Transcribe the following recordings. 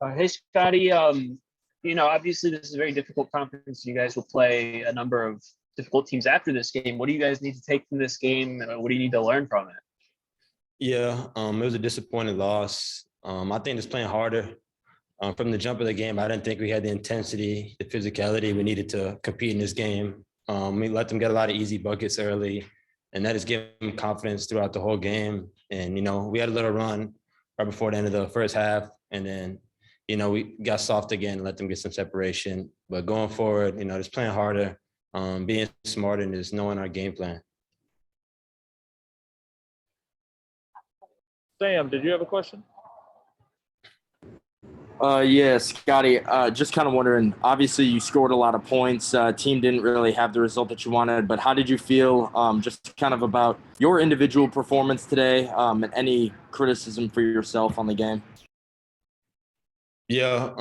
Hey, Scotty. Obviously this is a very difficult conference. You guys will play a number of difficult teams after this game. What do you guys need to take from this game? What do you need to learn from it? Yeah, it was a disappointing loss. I think just playing harder. From the jump of the game, I didn't think we had the intensity, the physicality we needed to compete in this game. We let them get a lot of easy buckets early, and that has given them confidence throughout the whole game. And, we had a little run right before the end of the first half, and then, we got soft again and let them get some separation. But going forward, just playing harder, being smarter, and just knowing our game plan. Sam, did you have a question? Yeah, Scotty, just kind of wondering, obviously you scored a lot of points. Team didn't really have the result that you wanted, but how did you feel just kind of about your individual performance today and any criticism for yourself on the game? Yeah,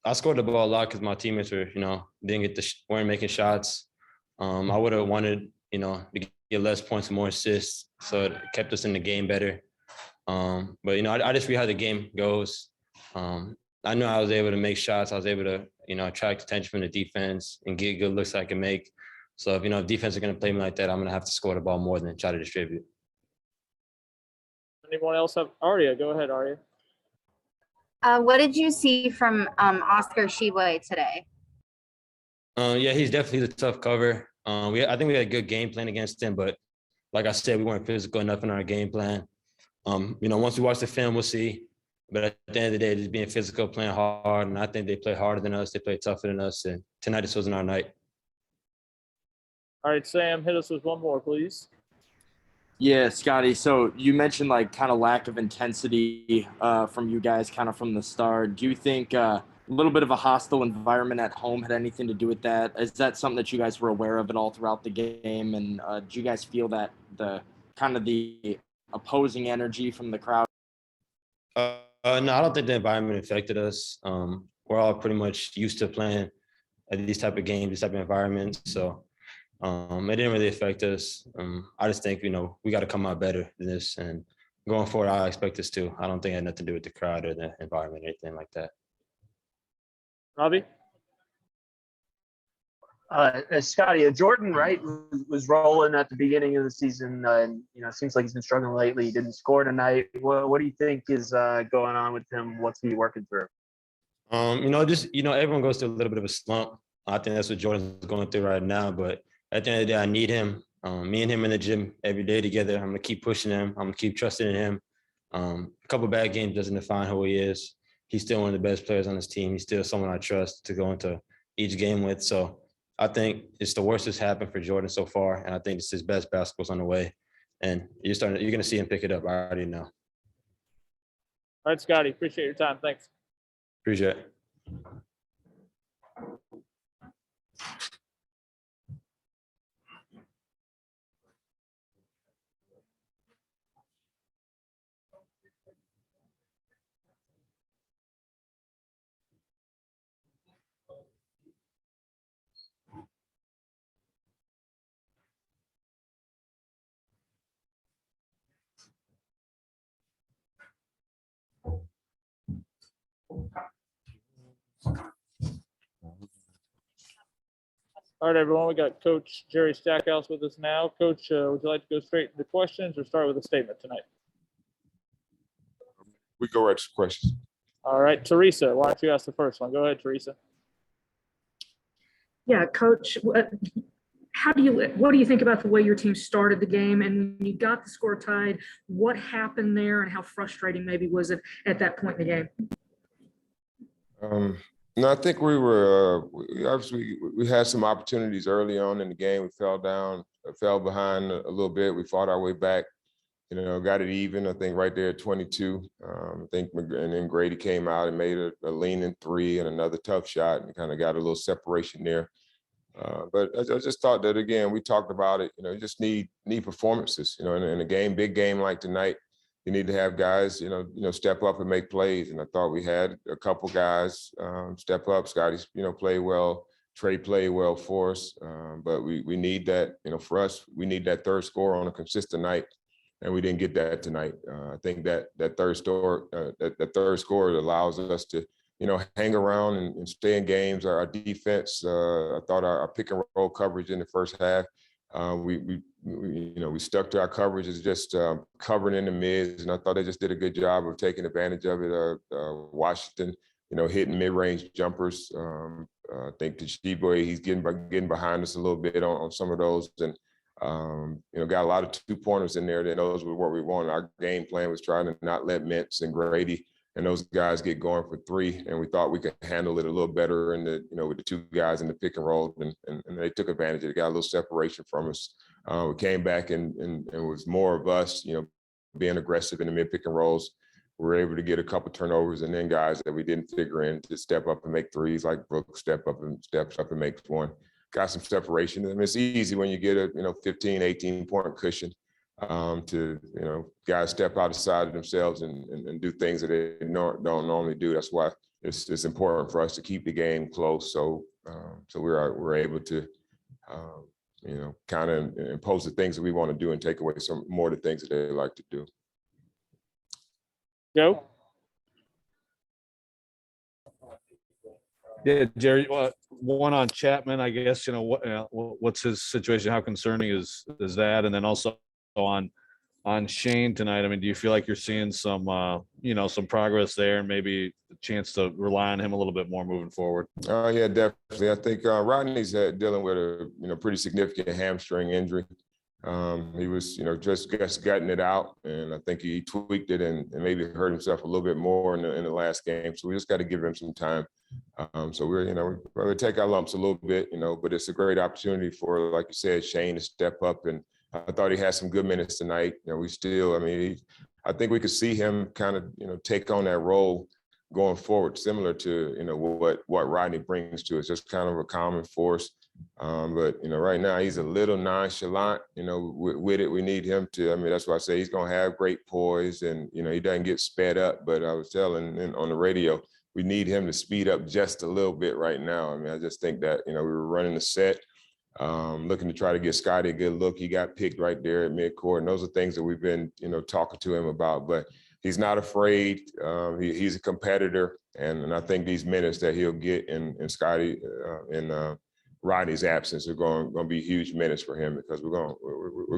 I scored the ball a lot because my teammates were, weren't making shots. I would have wanted, to get less points and more assists, so it kept us in the game better. But I just read how the game goes. I know I was able to make shots. I was able to, attract attention from the defense and get good looks I can make. So if defense are going to play me like that, I'm going to have to score the ball more than try to distribute. Anyone else have? Arya, go ahead, Arya. What did you see from Oscar Sheboy today? Yeah, he's definitely the tough cover. I think we had a good game plan against him, but like I said, we weren't physical enough in our game plan. Once we watch the film, we'll see. But at the end of the day, just being physical, playing hard, and I think they play harder than us. They play tougher than us, and tonight this wasn't our night. All right, Sam, hit us with one more, please. Yeah, Scotty. So you mentioned kind of lack of intensity from you guys kind of from the start. Do you think a little bit of a hostile environment at home had anything to do with that? Is that something that you guys were aware of at all throughout the game? And do you guys feel that the opposing energy from the crowd? No, I don't think the environment affected us. We're all pretty much used to playing at these type of games, these type of environments. So it didn't really affect us. I just think, we got to come out better than this. And going forward, I expect us to. I don't think it had nothing to do with the crowd or the environment or anything like that. Robbie? Scotty, Jordan Wright was rolling at the beginning of the season, and it seems like he's been struggling lately. He didn't score tonight. What do you think is going on with him? What's he working through? Everyone goes through a little bit of a slump. I think that's what Jordan's going through right now. But at the end of the day, I need him. Me and him in the gym every day together. I'm gonna keep pushing him. I'm gonna keep trusting in him. A couple of bad games doesn't define who he is. He's still one of the best players on this team. He's still someone I trust to go into each game with. So I think it's the worst that's happened for Jordan so far, and I think it's his best basketball's on the way. And you're going to see him pick it up. I already know. All right, Scotty, appreciate your time. Thanks. Appreciate it. All right, everyone, we got Coach Jerry Stackhouse with us now. Coach, would you like to go straight into questions or start with a statement tonight? We go right to questions. All right, Teresa, why don't you ask the first one? Go ahead, Teresa. Yeah, Coach, what do you think about the way your team started the game, and when you got the score tied, what happened there and how frustrating maybe was it at that point in the game? No, I think we were obviously we had some opportunities early on in the game. We fell behind a little bit. We fought our way back, got it even, I think right there at 22. And then Grady came out and made a leaning three and another tough shot and kind of got a little separation there. But I just thought that, again, we talked about it, you just need performances, in a game, big game like tonight. You need to have guys, step up and make plays. And I thought we had a couple guys step up. Scotty's, played well. Trey played well for us. But we need that, for us, we need that third scorer on a consistent night. and we didn't get that tonight. I think that third score allows us to, hang around and stay in games. Our defense, I thought our pick and roll coverage in the first half, we stuck to our coverage, is just covering in the mids, and I thought they just did a good job of taking advantage of it. Washington, hitting mid-range jumpers. I think Tshiebwe, he's getting behind us a little bit on some of those, and got a lot of 2-pointers in there. That those were what we wanted. Our game plan was trying to not let Mintz and Grady and those guys get going for 3, and we thought we could handle it a little better in the, with the 2 guys in the pick and roll, and they took advantage of it. Got a little separation from us. We came back and it was more of us, being aggressive in the mid pick and rolls. We were able to get a couple turnovers, and then guys that we didn't figure in to step up and make threes, like Brooks steps up and makes one. Got some separation. I mean, it's easy when you get a 15, 18-point cushion to guys step outside of themselves and do things that they don't normally do. That's why it's important for us to keep the game close. So we're able to kind of impose the things that we want to do and take away some more of the things that they like to do. Joe? Yeah, Jerry. One on Chapman, I guess. What's his situation? How concerning is that? And then also on Shane tonight. I mean, do you feel like you're seeing some some progress there, and maybe a chance to rely on him a little bit more moving forward? Yeah, definitely. I think Rodney's dealing with a pretty significant hamstring injury. He was just gutting it out, and I think he tweaked it and maybe hurt himself a little bit more in the last game. So we just got to give him some time. So we're take our lumps a little bit, but it's a great opportunity for, like you said, Shane to step up, and I thought he had some good minutes tonight. I think we could see him kind of take on that role going forward, similar to what Rodney brings to us, just kind of a common force. But right now he's a little nonchalant. With it, we need him to. That's why I say he's gonna have great poise, and he doesn't get sped up. But I was telling on the radio, we need him to speed up just a little bit right now. I just think that we were running the set, looking to try to get Scotty a good look. He got picked right there at midcourt, and those are things that we've been talking to him about. But he's not afraid. He's a competitor, and I think these minutes that he'll get in Scotty in Rodney's absence are going to be huge minutes for him, because we're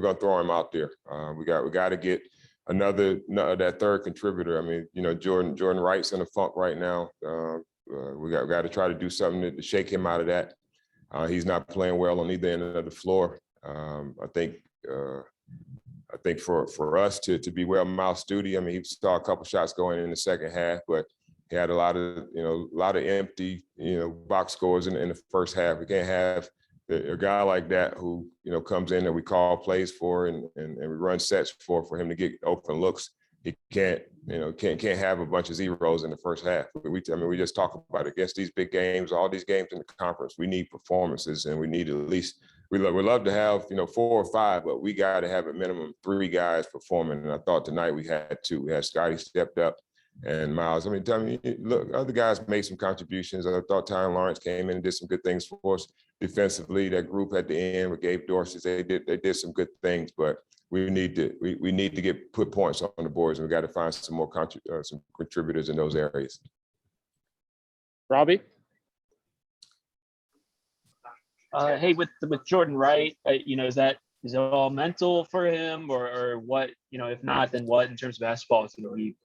going to throw him out there. We got to get another that third contributor. Jordan Wright's in a funk right now. We got to try to do something to shake him out of that. He's not playing well on either end of the floor. I think for us to be well mouthed Studi, he saw a couple shots going in the second half, but he had a lot of empty, box scores in the first half. We can't have a guy like that who, comes in and we call plays for and we run sets for him to get open looks. He can't have a bunch of zeros in the first half. We just talk about it. Against these big games, all these games in the conference, we need performances, and we need at least, we love to have, 4 or 5, but we got to have a minimum 3 guys performing. And I thought tonight we had 2. We had Scotty stepped up, and Miles. Look, other guys made some contributions. I thought Ty and Lawrence came in and did some good things for us defensively. That group at the end with Gabe Dorsey, they did some good things, but we need to put points on the boards, and we got to find some more some contributors in those areas. Robbie? Hey, with Jordan Wright, is it all mental for him, or what? If not, then what in terms of basketball is going to be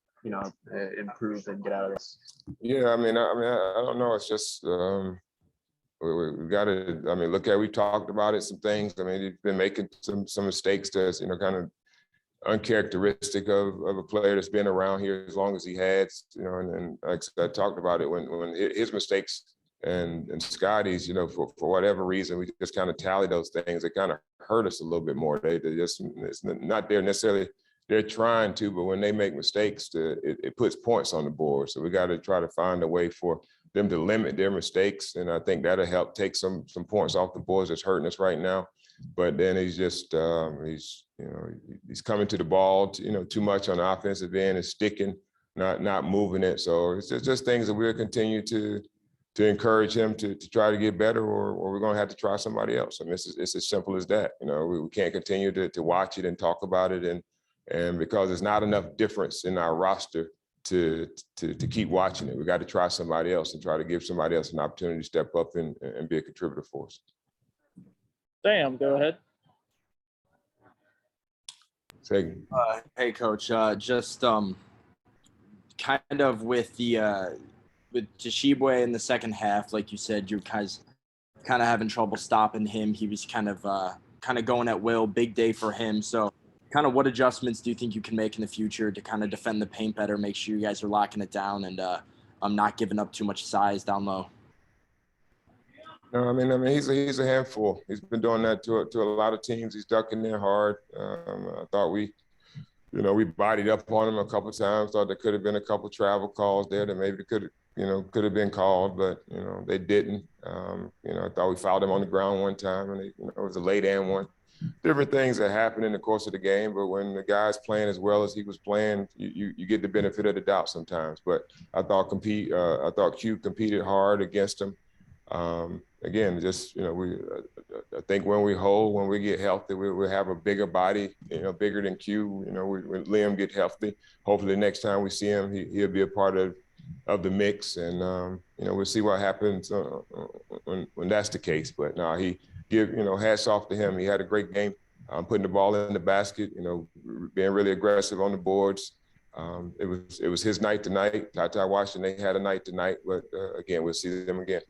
improve and get out of this? Yeah, I don't know. It's just we got to. Look at, we talked about it. Some things. He's been making some mistakes that's kind of uncharacteristic of a player that's been around here as long as he has. And like I talked about it when his mistakes and Scotty's. For whatever reason, we just kind of tally those things. They kind of hurt us a little bit more. They just, it's not there necessarily. They're trying to, but when they make mistakes, it puts points on the board. So we got to try to find a way for them to limit their mistakes, and I think that'll help take some points off the boards that's hurting us right now. But then he's just he's coming to the ball too much on the offensive end and sticking, not moving it. So it's just things that we'll continue to encourage him to try to get better, or we're going to have to try somebody else. It's as simple as that. We can't continue to watch it and talk about it and And because there's not enough difference in our roster to keep watching it, we got to try somebody else and try to give somebody else an opportunity to step up and be a contributor for us. Sam, go ahead. Hey, Coach. Just kind of with the with Tshiebwe in the second half, like you said, you guys kind of having trouble stopping him. He was kind of going at will. Big day for him. So, kind of what adjustments do you think you can make in the future to kind of defend the paint better, make sure you guys are locking it down and not giving up too much size down low? No, I mean, he's a handful. He's been doing that to a lot of teams. He's ducking there hard. I thought we bodied up on him a couple of times. Thought there could have been a couple of travel calls there that maybe could have been called, but they didn't. I thought we fouled him on the ground one time, and it was a late and one. Different things that happen in the course of the game, but when the guy's playing as well as he was playing, you get the benefit of the doubt sometimes. But I thought Q competed hard against him. Again, just I think when we get healthy, we'll have a bigger body, bigger than Q. When Liam get healthy, hopefully next time we see him, he'll be a part of the mix, and we'll see what happens when that's the case. But no, hats off to him. He had a great game, putting the ball in the basket, being really aggressive on the boards. It was his night tonight. Tata Washington, they had a night tonight, but again, we'll see them again.